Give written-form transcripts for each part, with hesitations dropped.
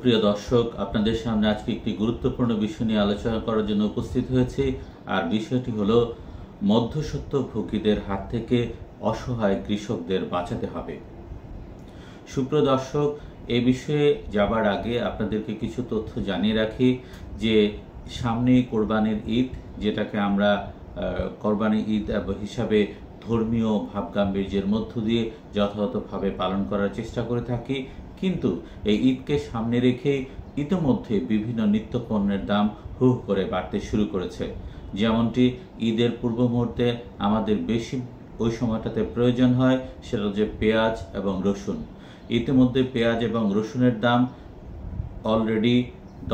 সুপ্রিয় দর্শক, আপনাদের সামনে আজকে একটি গুরুত্বপূর্ণ বিষয় নিয়ে আলোচনা করার জন্য উপস্থিত হয়েছি। আর বিষয়টি হলো মধ্যস্বত্বভোগীদের হাত থেকে অসহায় কৃষকদের বাঁচাতে হবে। সুপ্রিয় দর্শক, এই বিষয়ে যাবার আগে আপনাদেরকে কিছু তথ্য জানিয়ে রাখি যে সামনেই কোরবানির ঈদ, যেটাকে আমরা কোরবানি ঈদ হিসাবে ধর্মীয় ভাবগাম্ভীর্যের মধ্য দিয়ে যথাযথভাবে পালন করার চেষ্টা করে থাকি। কিন্তু এই ঈদকে সামনে রেখে ইতিমধ্যে বিভিন্ন নিত্যপণ্যের দাম হু হু করে বাড়তে শুরু করেছে। যেমনটি ঈদের পূর্ব মুহূর্তে আমাদের বেশি ওই সময়টাতে প্রয়োজন হয় সেটা হচ্ছে পেঁয়াজ এবং রসুন। ইতিমধ্যে পেঁয়াজ এবং রসুনের দাম অলরেডি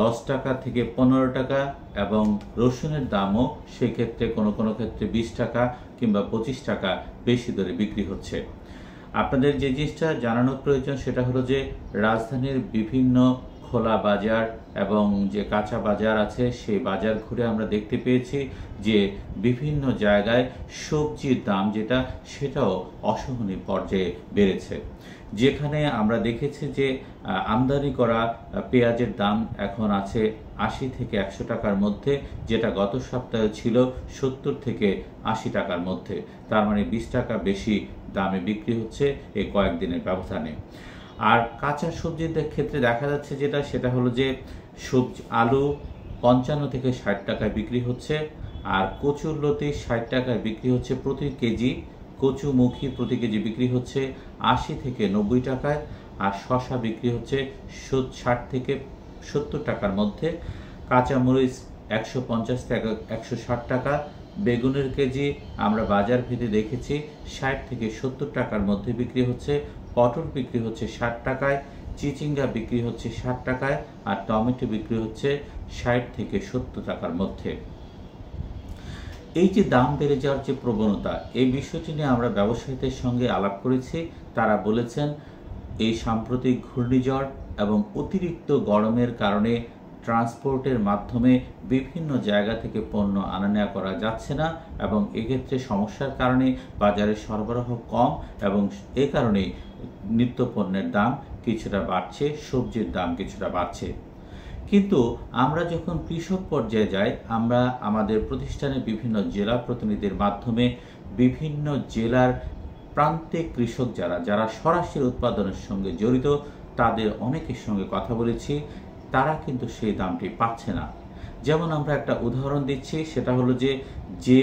10 টাকা থেকে 15 টাকা এবং রসুনের দামও সেক্ষেত্রে কোনো কোনো ক্ষেত্রে 20 টাকা কিংবা 25 টাকা বেশি দরে বিক্রি হচ্ছে। আপনাদের যে জিনিসটা জানানোর প্রয়োজন সেটা হলো যে রাজধানীর বিভিন্ন খোলা বাজার এবং যে কাঁচা বাজার আছে সেই বাজার ঘুরে আমরা দেখতে পেয়েছি যে বিভিন্ন জায়গায় সবজির দাম সেটাও অসহনীয় পর্যায়ে বেড়েছে। যেখানে আমরা দেখেছি যে আমদানি করা পেঁয়াজের দাম এখন আছে 80 থেকে 100 টাকার মধ্যে, যেটা গত সপ্তাহে ছিল 70 থেকে 80 টাকার মধ্যে। তার মানে 20 টাকা বেশি দামে বিক্রি হচ্ছে এই কয়েকদিনের ব্যবধানে। আর কাঁচা সবজির ক্ষেত্রে দেখা যাচ্ছে সেটা হলো যে আলু 55 থেকে 60 টাকায় বিক্রি হচ্ছে, আর কচুরলতি 60 টাকায় বিক্রি হচ্ছে প্রতি কেজি, কচুমুখী প্রতি কেজি বিক্রি হচ্ছে 80 থেকে 90 টাকায়, আর শসা বিক্রি হচ্ছে 60 থেকে 70 টাকার মধ্যে, কাঁচামরিচ 150 থেকে 160 টাকা, বেগুনের কেজি আমরা বাজার ভেদে দেখেছি 60 থেকে 70 টাকার মধ্যে বিক্রি হচ্ছে, পটল বিক্রি হচ্ছে 60 টাকায়, চিচিঙ্গা বিক্রি হচ্ছে 60 টাকায়, আর টমেটো বিক্রি হচ্ছে 60 থেকে 70 টাকার মধ্যে। এই যে দাম বেড়ে যাওয়ার যে প্রবণতা, এই বিষয়টি নিয়ে আমরা ব্যবসায়ীদের সঙ্গে আলাপ করেছি। তারা বলেছেন এই সাম্প্রতিক ঘূর্ণিঝড় এবং অতিরিক্ত গরমের কারণে ট্রান্সপোর্টের মাধ্যমে বিভিন্ন জায়গা থেকে পণ্য আনা নেওয়া করা যাচ্ছে না এবং এক্ষেত্রে সমস্যার কারণে বাজারে সরবরাহ কম এবং এ কারণে নিত্যপণ্যের দাম কিছুটা বাড়ছে, সবজির দাম কিছুটা বাড়ছে। কিন্তু আমরা যখন কৃষক পর্যায়ে যাই, আমরা আমাদের প্রতিষ্ঠানের বিভিন্ন জেলা প্রতিনিধির মাধ্যমে বিভিন্ন জেলার প্রান্তিক কৃষক যারা সরাসরি উৎপাদনের সঙ্গে জড়িত তাদের অনেকের সঙ্গে কথা বলেছি। তারা কিন্তু সেই দামটি পাচ্ছে না। যেমন আমরা একটা উদাহরণ দিচ্ছি, সেটা হলো যে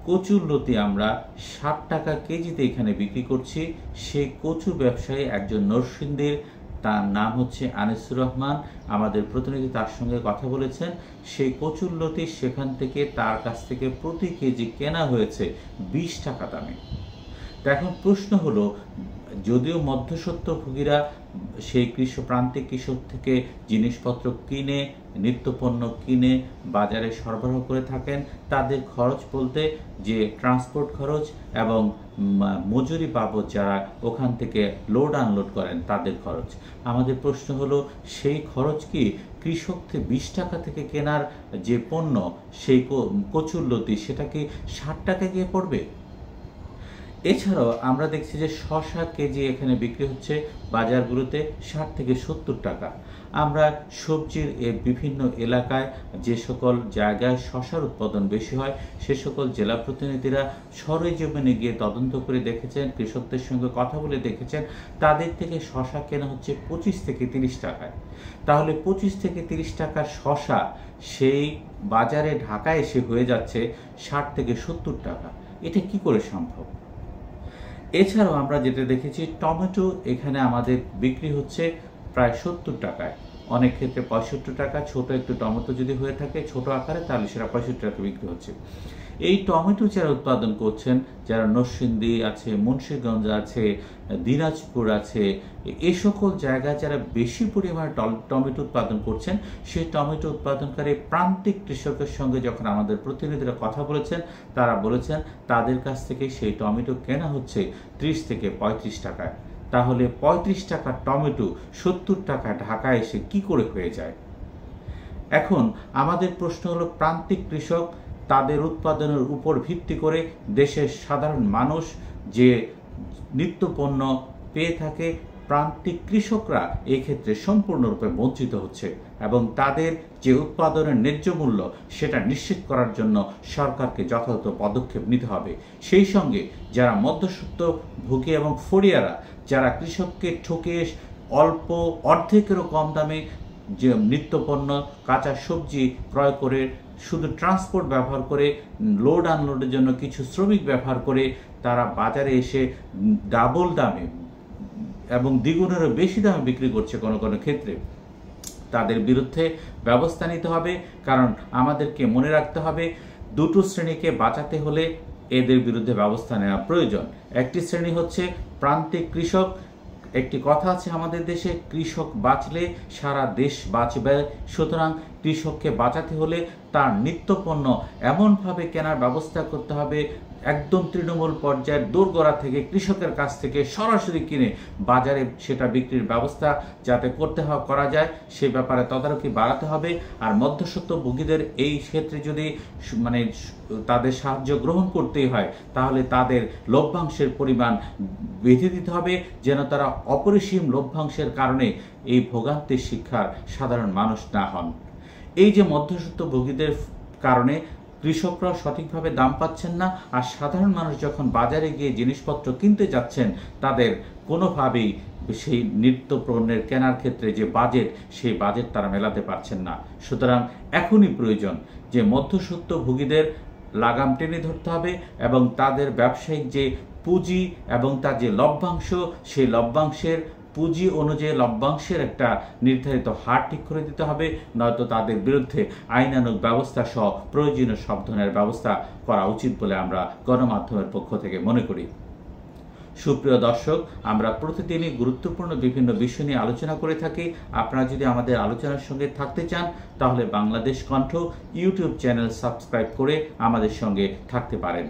কচুরলতি আমরা 60 টাকা কেজিতে এখানে বিক্রি করছি, সেই কচু ব্যবসায়ী একজন নরসিংদীর, তার নাম হচ্ছে আনিসুর রহমান। আমাদের প্রতিনিধি তার সঙ্গে কথা বলেছেন। সেই কচুরলতি সেখান থেকে তার কাছ থেকে প্রতি কেজি কেনা হয়েছে 20 টাকা দামে। তো এখন প্রশ্ন হলো, যদিও মধ্যস্বত্বভোগীরা সেই প্রান্তিক কৃষক থেকে জিনিসপত্র কিনে, নিত্যপণ্য কিনে বাজারে সরবরাহ করে থাকেন, তাদের খরচ বলতে যে ট্রান্সপোর্ট খরচ এবং মজুরি বাবদ যারা ওখান থেকে লোড আনলোড করেন তাদের খরচ। আমাদের প্রশ্ন হলো, সেই খরচ কি কৃষক থেকে 20 টাকা থেকে কেনার যে পণ্য সেই কচুরলতি সেটা কি 60 টাকা গিয়ে পড়বে? এছাড়াও আমরা দেখছি যে শসা কেজি এখানে বিক্রি হচ্ছে বাজারগুলোতে 60 থেকে 70 টাকা। আমরা সবজির বিভিন্ন এলাকায় যে সকল জায়গায় শসার উৎপাদন বেশি হয় সে সকল জেলা প্রতিনিধিরা সরেজমিনে গিয়ে তদন্ত করে দেখেছেন, কৃষকদের সঙ্গে কথা বলে দেখেছেন, তাদের থেকে শসা কেনা হচ্ছে 25 থেকে 30 টাকায়। তাহলে 25 থেকে 30 টাকার শসা সেই বাজারে ঢাকায় এসে হয়ে যাচ্ছে 60 থেকে 70 টাকা। এটা কি করে সম্ভব? এছাড়াও আমরা যেটা দেখেছি, টমেটো এখানে আমাদের বিক্রি হচ্ছে প্রায় 70 টাকায়, অনেক ক্ষেত্রে 65 টাকা। ছোট একটু টমেটো যদি হয়ে থাকে ছোট আকারে, তাহলে সেটা 65 টাকা বিক্রি হচ্ছে। এই টমেটো যারা উৎপাদন করছেন, যারা নরসিংদী আছে, মুন্সিগঞ্জ আছে, দিনাজপুর আছে, এই সকল জায়গায় যারা বেশি পরিমাণে টমেটো উৎপাদন করছেন, সেই টমেটো উৎপাদনকারী প্রান্তিক কৃষকের সঙ্গে যখন আমাদের প্রতিনিধিরা কথা বলেছেন, তারা বলেছেন তাদের কাছ থেকে সেই টমেটো কেনা হচ্ছে 30 থেকে 35 টাকায়। তাহলে 35 টাকার টমেটো 70 টাকা ঢাকায় এসে কি করে হয়ে যায়? এখন আমাদের প্রশ্ন হলো, প্রান্তিক কৃষক তাদের উৎপাদনের উপর ভিত্তি করে দেশের সাধারণ মানুষ যে নিত্যপণ্য পেয়ে থাকে প্রান্তিক কৃষকরা এই ক্ষেত্রে সম্পূর্ণরূপে বঞ্চিত হচ্ছে এবং তাদের যে উৎপাদনের ন্যায্য মূল্য সেটা নিশ্চিত করার জন্য সরকারকে যথাযথ পদক্ষেপ নিতে হবে। সেই সঙ্গে যারা মধ্যস্বত্বভোগী এবং ফড়িয়ারা যারা কৃষককে ঠকে অল্প অর্ধেকেরও কম দামে যে নিত্যপণ্য কাঁচা সবজি ক্রয় করে শুধু ট্রান্সপোর্ট ব্যবহার করে লোড আনলোডের জন্য কিছু শ্রমিক ব্যবহার করে তারা বাজারে এসে ডাবল দামে এবং দ্বিগুণেরও বেশি দামে বিক্রি করছে কোনো কোনো ক্ষেত্রে, তাদের বিরুদ্ধে ব্যবস্থা নিতে হবে। কারণ আমাদেরকে মনে রাখতে হবে দুটো শ্রেণীকে বাঁচাতে হলে এদের বিরুদ্ধে ব্যবস্থা নেওয়া প্রয়োজন। একটি শ্রেণী হচ্ছে প্রান্তিক কৃষক। একটি কথা আছে আমাদের দেশে, কৃষক বাঁচলে সারা দেশ বাঁচবে। সুতরাং কৃষককে বাঁচাতে হলে তার নিত্যপণ্য এমনভাবে কেনার ব্যবস্থা করতে হবে একদম তৃণমূল পর্যায়ের দোরগোড়া থেকে কৃষকের কাছ থেকে সরাসরি কিনে বাজারে সেটা বিক্রির ব্যবস্থা যাতে করা যায় সে ব্যাপারে তদারকি বাড়াতে হবে। আর মধ্যস্বত্বভোগীদের এই ক্ষেত্রে যদি তাদের সাহায্য গ্রহণ করতেই হয় তাহলে তাদের লভ্যাংশের পরিমাণ বেঁধে দিতে হবে যেন তারা অপরিসীম লভ্যাংশের কারণে এই ভোগান্তির শিকার সাধারণ মানুষ না হন। এই যে মধ্যস্বত্বভোগীদের কারণে কৃষকরা সঠিকভাবে দাম পাচ্ছেন না, আর সাধারণ মানুষ যখন বাজারে গিয়ে জিনিসপত্র কিনতে যাচ্ছেন তাদের কোনোভাবেই সেই নিত্য পণ্যের কেনার ক্ষেত্রে যে বাজেট সেই বাজেট তারা মেলাতে পারছেন না। সুতরাং এখনই প্রয়োজন যে মধ্যস্বত্বভোগীদের লাগাম টেনে ধরতে হবে এবং তাদের ব্যবসায়িক যে পুঁজি এবং তার যে লভ্যাংশ সেই লভ্যাংশের পুঁজি অনুযায়ী লভ্যাংশের একটা নির্ধারিত হার ঠিক করে দিতে হবে, নয়তো তাদের বিরুদ্ধে আইনানুগ ব্যবস্থা সহ প্রয়োজনীয় সব ধরনের ব্যবস্থা করা উচিত বলে আমরা গণমাধ্যমের পক্ষ থেকে মনে করি। সুপ্রিয় দর্শক, আমরা প্রতিদিনই গুরুত্বপূর্ণ বিভিন্ন বিষয় নিয়ে আলোচনা করে থাকি। আপনারা যদি আমাদের আলোচনার সঙ্গে থাকতে চান তাহলে বাংলাদেশ কণ্ঠ ইউটিউব চ্যানেল সাবস্ক্রাইব করে আমাদের সঙ্গে থাকতে পারেন।